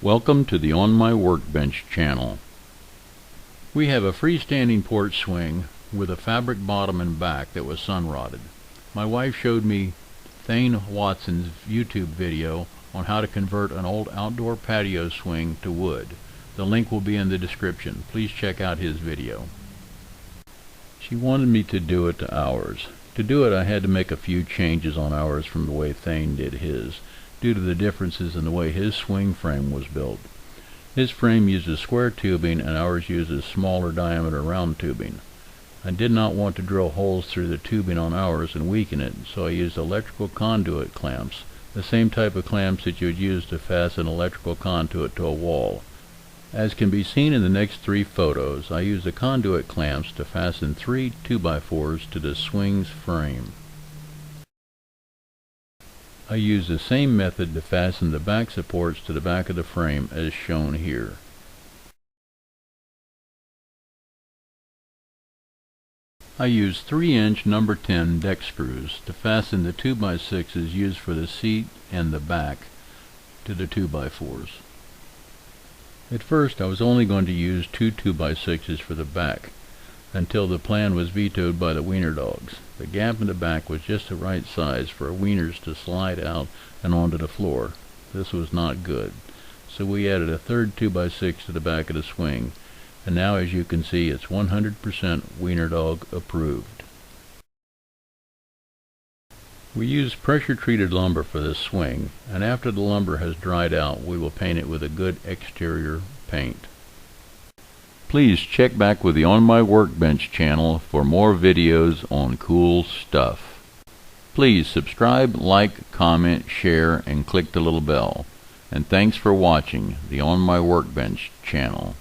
Welcome to the On My Workbench channel. We have a freestanding porch swing with a fabric bottom and back that was sun rotted. My wife showed me Thane Watson's YouTube video on how to convert an old outdoor patio swing to wood. The link will be in the description. Please check out his video. She wanted me to do it to ours. To do it, I had to make a few changes on ours from the way Thane did his, due to the differences in the way his swing frame was built. His frame uses square tubing and ours uses smaller diameter round tubing. I did not want to drill holes through the tubing on ours and weaken it, so I used electrical conduit clamps, the same type of clamps that you would use to fasten electrical conduit to a wall. As can be seen in the next three photos, I used the conduit clamps to fasten 3 2x4s to the swing's frame. I used the same method to fasten the back supports to the back of the frame as shown here. I used 3-inch number 10 deck screws to fasten the 2x6s used for the seat and the back to the 2x4s. At first I was only going to use 2 2x6s for the back, until the plan was vetoed by the wiener dogs. The gap in the back was just the right size for wieners to slide out and onto the floor. This was not good, so we added a third 2x6 to the back of the swing, and now as you can see it's 100% wiener dog approved. We use pressure treated lumber for this swing, and after the lumber has dried out we will paint it with a good exterior paint. Please check back with the On My Workbench channel for more videos on cool stuff. Please subscribe, like, comment, share, and click the little bell. And thanks for watching the On My Workbench channel.